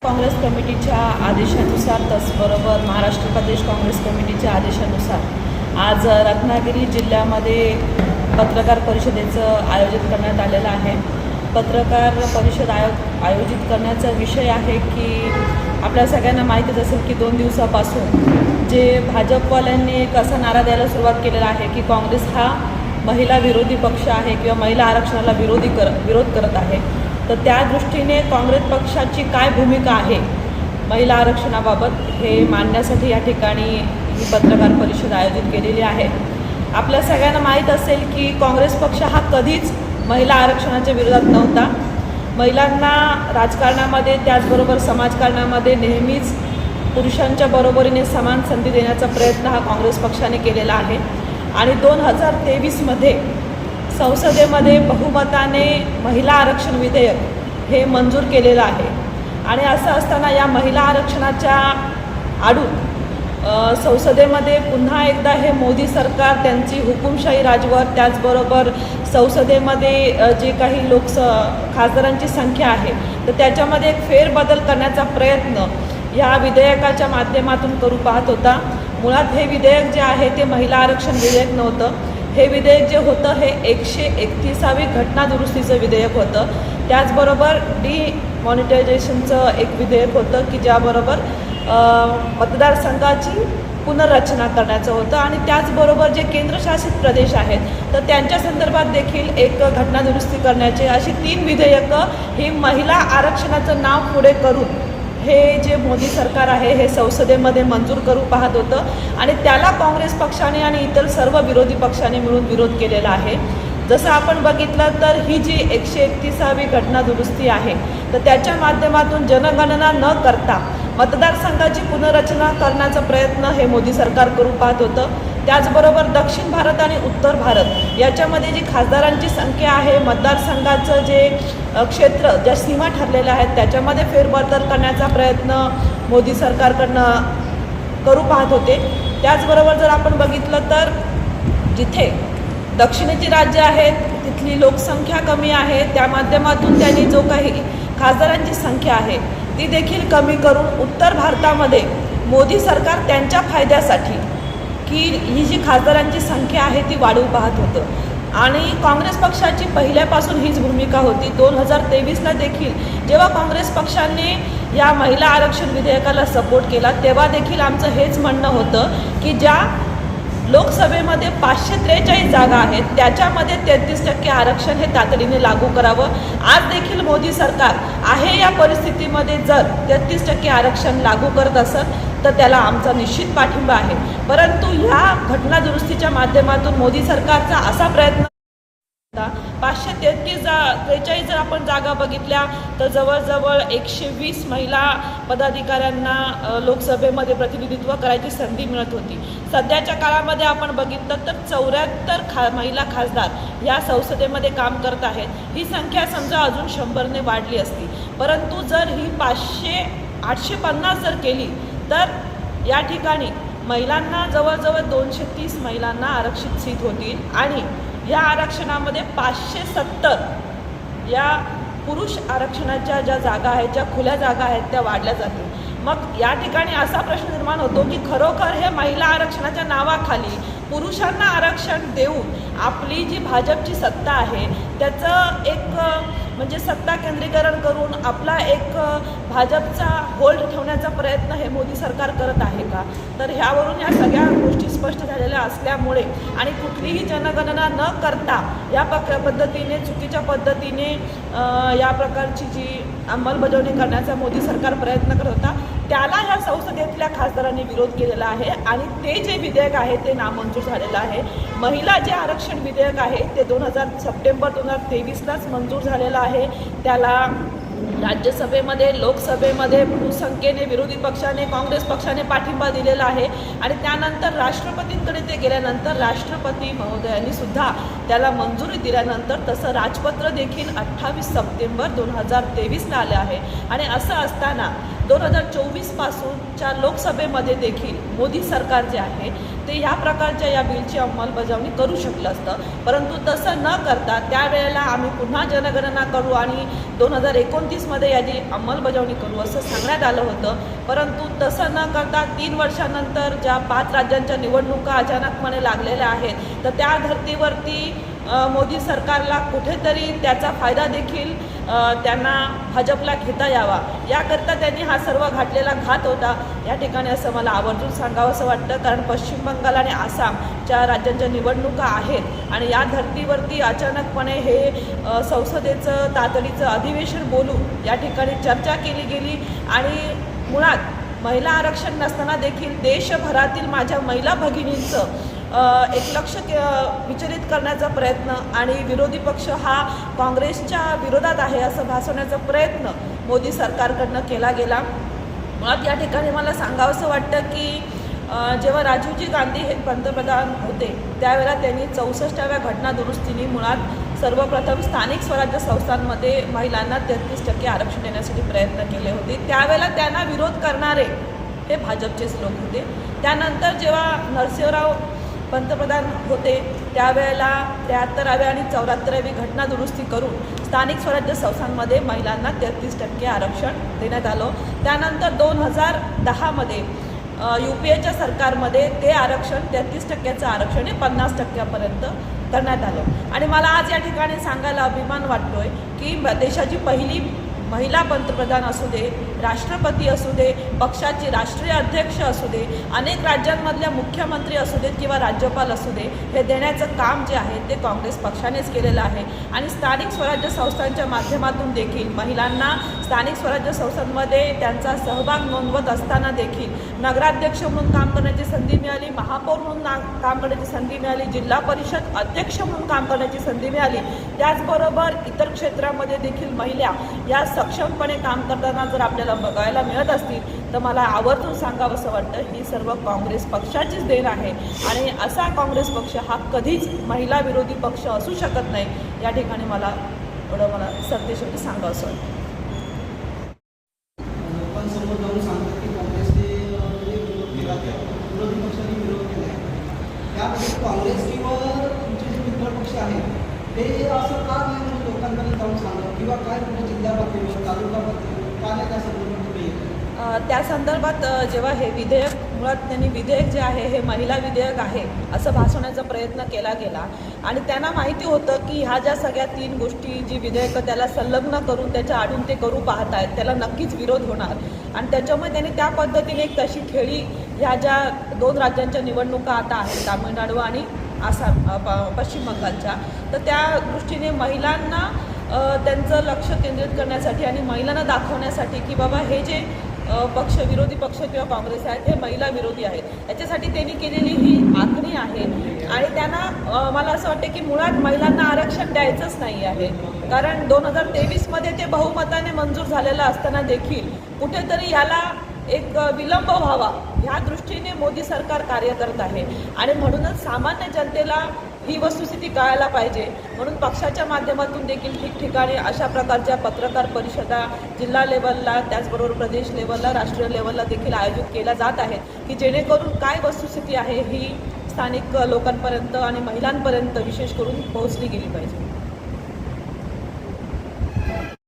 काँग्रेस कमिटीच्या आदेशानुसार त्याचबरोबर महाराष्ट्र प्रदेश काँग्रेस कमिटीच्या आदेशानुसार आज रत्नागिरी जिल्ह्यामध्ये पत्रकार परिषदेचं आयोजित करण्यात आलेलं आहे। पत्रकार परिषद आयोजित करण्याचा विषय आहे की आपल्या सगळ्यांना माहितीच असेल की 2 दिवसापासून जे भाजपवाल्यांनी एक असा नारा द्यायला सुरुवात केलेला आहे की काँग्रेस हा महिला विरोधी पक्ष आहे किंवा महिला आरक्षणाला विरोध करत आहे। तर त्या दृष्टीने काँग्रेस पक्षाची काय भूमिका आहे महिला आरक्षणाबाबत हे मांडण्यासाठी या ठिकाणी ही पत्रकार परिषद आयोजित केलेली आहे। आपल्या सगळ्यांना माहीत असेल की काँग्रेस पक्ष हा कधीच महिला आरक्षणाच्या विरोधात नव्हता। महिलांना राजकारणामध्ये त्याचबरोबर समाजकारणामध्ये नेहमीच पुरुषांच्या बरोबरीने समान संधी देण्याचा प्रयत्न हा काँग्रेस पक्षाने केलेला आहे आणि 2023मध्ये संसदेमध्ये बहुमताने महिला आरक्षण विधेयक हे मंजूर केलेलं आहे। आणि असं असताना या महिला आरक्षणाच्या आडून संसदेमध्ये पुन्हा एकदा हे मोदी सरकार त्यांची हुकुमशाही राजवट त्याचबरोबर संसदेमध्ये जे काही खासदारांची संख्या आहे तर त्याच्यामध्ये एक फेरबदल करण्याचा प्रयत्न या विधेयकाच्या माध्यमातून करू पाहत होता। मुळात हे विधेयक जे आहे ते महिला आरक्षण विधेयक नव्हतं। हे विधेयक जे होतं हे 131वी घटना दुरुस्तीचं विधेयक होतं। त्याचबरोबर डिमॉनिटायझेशनचं एक विधेयक होतं की ज्याबरोबर मतदारसंघाची पुनर्रचना करण्याचं होतं आणि त्याचबरोबर जे केंद्रशासित प्रदेश आहेत तर त्यांच्या संदर्भात देखील एक घटना दुरुस्ती करण्याचे अशी 3 विधेयकं ही महिला आरक्षणाचं नाव पुढे करून हे जे मोदी सरकार आहे हे संसदेमध्ये मंजूर करू पाहत होतं आणि त्याला काँग्रेस पक्षाने आणि इतर सर्व विरोधी पक्षांनी मिळून विरोध केलेला आहे। जसं आपण बघितलं तर ही जी 131वी घटना दुरुस्ती आहे तर त्याच्या माध्यमातून जनगणना न करता मतदारसंघाची पुनर्रचना करण्याचा प्रयत्न हे मोदी सरकार करू पाहत होतं। त्याचबरोबर दक्षिण भारत आणि उत्तर भारत याच्यामध्ये जी खासदारांची संख्या आहे मतदारसंघाचं जे क्षेत्र ज्या सीमा ठरलेल्या आहेत त्याच्यामध्ये फेरबदल करण्याचा प्रयत्न मोदी सरकारकडनं करू पाहत होते। त्याचबरोबर जर आपण बघितलं तर जिथे दक्षिणेची राज्य आहेत तिथली लोकसंख्या कमी आहे त्या माध्यमातून त्यांनी जो काही खासदारांची संख्या आहे ती देखील कमी करून उत्तर भारतामध्ये मोदी सरकार त्यांच्या फायद्यासाठी की ही जी खासदारांची संख्या आहे ती वाढवू पाहत होतं आणि काँग्रेस पक्षाची पहिल्यापासून हीच भूमिका होती। 2023ला देखील जेव्हा काँग्रेस पक्षाने या महिला आरक्षण विधेयकाला सपोर्ट केला तेव्हा देखील आमचं हेच म्हणणं होतं की ज्या लोकसभेमध्ये 543 जागा आहेत त्याच्यामध्ये 33% आरक्षण हे तातडीने लागू करावं। आज देखील मोदी सरकार आहे या परिस्थितीमध्ये जर 33% आरक्षण लागू करत असत तर त्याला आमचा निश्चित पाठिंबा आहे। परंतु ह्या घटना दुरुस्तीच्या माध्यमातून मोदी सरकारचा असा प्रयत्न 543 जर आपण जागा बघितल्या तर जवळजवळ 120 महिला पदाधिकाऱ्यांना लोकसभेमध्ये प्रतिनिधित्व करायची संधी मिळत होती। सध्याच्या काळामध्ये आपण बघितलं तर 74 महिला खासदार या संसदेमध्ये काम करत आहेत। ही संख्या समजा अजून 100ने वाढली असती परंतु जर ही 850 जर केली तर या ठिकाणी महिलांना जवळजवळ 230 महिलांना आरक्षित सीट होतील आणि या आरक्षणामध्ये 570 या पुरुष आरक्षणाच्या ज्या जागा आहेत ज्या खुल्या जागा आहेत त्या वाढल्या जातील। मग या ठिकाणी असा प्रश्न निर्माण होतो की खरोखर हे महिला आरक्षणाच्या नावाखाली पुरुषांना आरक्षण देऊन आपली जी भाजपची सत्ता आहे त्याचं एक म्हणजे सत्ता केंद्रीकरण करून आपला एक भाजपचा होल्ड ठेवण्याचा प्रयत्न हे मोदी सरकार करत आहे का? तर ह्यावरून या सगळ्या गोष्टी स्पष्ट झालेल्या असल्यामुळे आणि कुठलीही जनगणना न करता या पद्धतीने चुकीच्या पद्धतीने या प्रकारची जी अंमलबजावणी करण्याचा मोदी सरकार प्रयत्न करत होता त्याला ह्या संसदेतल्या खासदारांनी विरोध केलेला आहे आणि ते जे विधेयक आहे ते नामंजूर झालेलं आहे। महिला जे आरक्षण विधेयक आहे ते सप्टेंबर 2023लाच मंजूर झालेलं आहे। त्याला राज्यसभेमध्ये लोकसभेमध्ये बहुसंख्येने विरोधी पक्षाने काँग्रेस पक्षाने पाठिंबा दिलेला आहे आणि त्यानंतर राष्ट्रपतींकडे ते गेल्यानंतर राष्ट्रपती महोदयांनी सुद्धा त्याला मंजुरी दिल्यानंतर तसं राजपत्र देखील 28 सप्टेंबर 2023ला आले आहे। आणि असं असताना 2024 पासूनच्या लोकसभेमध्ये देखील मोदी सरकार जे आहे ते ह्या प्रकारच्या या बिलची अंमलबजावणी करू शकलं असतं, परंतु तसं न करता त्यावेळेला आम्ही पुन्हा जनगणना करू आणि 2029मध्ये याची अंमलबजावणी करू असं सांगण्यात आलं होतं. परंतु तसं न करता 3 वर्षानंतर ज्या 5 राज्यांच्या निवडणुका अचानकपणे लागलेल्या आहेत, तर त्या धर्तीवरती मोदी सरकारला कुठेतरी त्याचा फायदा देखील त्यांना भाजपला घेता यावा याकरता त्यांनी हा सर्व घातलेला घात होता. या ठिकाणी असं मला आवर्जून सांगावं असं वाटतं, कारण पश्चिम बंगाल आणि आसामच्या राज्यांच्या निवडणुका आहेत आणि या धर्तीवरती अचानकपणे हे संसदेचं तातडीचं अधिवेशन बोलून या ठिकाणी चर्चा केली गेली आणि मुळात महिला आरक्षण नसताना देखील देशभरातील माझ्या महिला भगिनींचं एक लक्ष विचलित करण्याचा प्रयत्न आणि विरोधी पक्ष हा काँग्रेसच्या विरोधात आहे असं भासवण्याचा प्रयत्न मोदी सरकारकडनं केला गेला. मुळात या ठिकाणी मला सांगावंसं वाटतं की जेव्हा राजीवजी गांधी हे पंतप्रधान होते त्यावेळेला त्यांनी 64व्या घटना दुरुस्तीने मुळात सर्वप्रथम स्थानिक स्वराज्य संस्थांमध्ये महिलांना 33% आरक्षण देण्यासाठी प्रयत्न केले होते. त्यावेळेला त्यांना विरोध करणारे हे भाजपचेच लोक होते. त्यानंतर जेव्हा नरसिंहराव पंतप्रधान होते त्यावेळेला 73व्या आणि 74वी घटना दुरुस्ती करून स्थानिक स्वराज्य संस्थांमध्ये महिलांना 33% आरक्षण देण्यात आलं. त्यानंतर 2010मध्ये UPAच्या सरकारमध्ये ते आरक्षण 33%चं आरक्षण हे 50%पर्यंत करण्यात आलं. आणि मला आज या ठिकाणी सांगायला अभिमान वाटतोय की देशाची पहिली महिला पंतप्रधान असू दे, राष्ट्रपती असू दे, पक्षाचे राष्ट्रीय अध्यक्ष असू दे, अनेक राज्यांमधल्या मुख्यमंत्री असू देत किंवा राज्यपाल असू दे, हे देण्याचं काम जे आहे ते काँग्रेस पक्षानेच केलेलं आहे. आणि स्थानिक स्वराज्य संस्थांच्या माध्यमातून देखील महिलांना स्थानिक स्वराज्य संस्थांमध्ये त्यांचा सहभाग नोंदवत असताना देखील नगराध्यक्ष म्हणून काम करण्याची संधी मिळाली, महापौर म्हणून काम करण्याची संधी मिळाली, जिल्हा परिषद अध्यक्ष म्हणून काम करण्याची संधी मिळाली. त्याचबरोबर इतर क्षेत्रामध्ये देखील महिला या सक्षमपणे काम करताना जर आपल्याला बघायला मिळत असतील तर मला आवर्जून सांगावंसं वाटतं ही सर्व काँग्रेस पक्षाचीच देण आहे आणि असा काँग्रेस पक्ष हा कधीच महिला विरोधी पक्ष असू शकत नाही. या ठिकाणी मला सरतेशेवटी सांगावंसं वाटतं. लोकांसमोर जाऊन सांगतात की काँग्रेसने विरोधी पक्षाने विरोध केला आहे, त्यामध्ये काँग्रेस किंवा तुमचे जे मित्र पक्ष आहेत ते असं का नाही म्हणजे लोकांकडे जाऊन सांगत किंवा काय कुठे जिल्हा पातळीवर तालुका पातळीवर का नाही त्या संदर्भात तुम्ही त्या संदर्भात जेव्हा हे विधेयक मुळात त्यांनी विधेयक जे आहे हे महिला विधेयक आहे असं भासवण्याचा प्रयत्न केला गेला आणि त्यांना माहिती होतं की ह्या ज्या सगळ्या 3 गोष्टी जी विधेयकं त्याला संलग्न करून त्याच्या आडून ते करू पाहत आहेत त्याला नक्कीच विरोध होणार आणि त्याच्यामुळे त्यांनी त्या पद्धतीने एक तशी खेळी ह्या ज्या 2 राज्यांच्या निवडणुका आता आहेत तामिळनाडू आणि आसाम पश्चिम बंगालच्या, तर त्या दृष्टीने महिलांना त्यांचं लक्ष केंद्रित करण्यासाठी आणि महिलांना दाखवण्यासाठी की बाबा हे जे पक्ष विरोधी पक्ष किंवा काँग्रेस आहेत हे महिला विरोधी आहेत, याच्यासाठी त्यांनी केलेली ही आखणी आहे. आणि त्यांना मला असं वाटतं की मुळात महिलांना आरक्षण द्यायचंच नाही आहे, कारण 2023मध्ये ते बहुमताने मंजूर झालेलं असताना देखील कुठेतरी याला एक विलंब व्हावा ह्या दृष्टीने मोदी सरकार कार्य करत आहे आणि म्हणूनच सामान्य जनतेला ही वस्तुस्थिती कळायला पाहिजे म्हणून पक्षाच्या माध्यमातून देखील ठिकठिकाणी अशा प्रकारच्या पत्रकार परिषदा जिल्हा लेवलला त्याचबरोबर प्रदेश लेवलला राष्ट्रीय लेवलला देखील आयोजित केल्या जात आहेत की जेणेकरून काय वस्तुस्थिती आहे ही स्थानिक लोकांपर्यंत आणि महिलांपर्यंत विशेष करून पोहोचली गेली पाहिजे.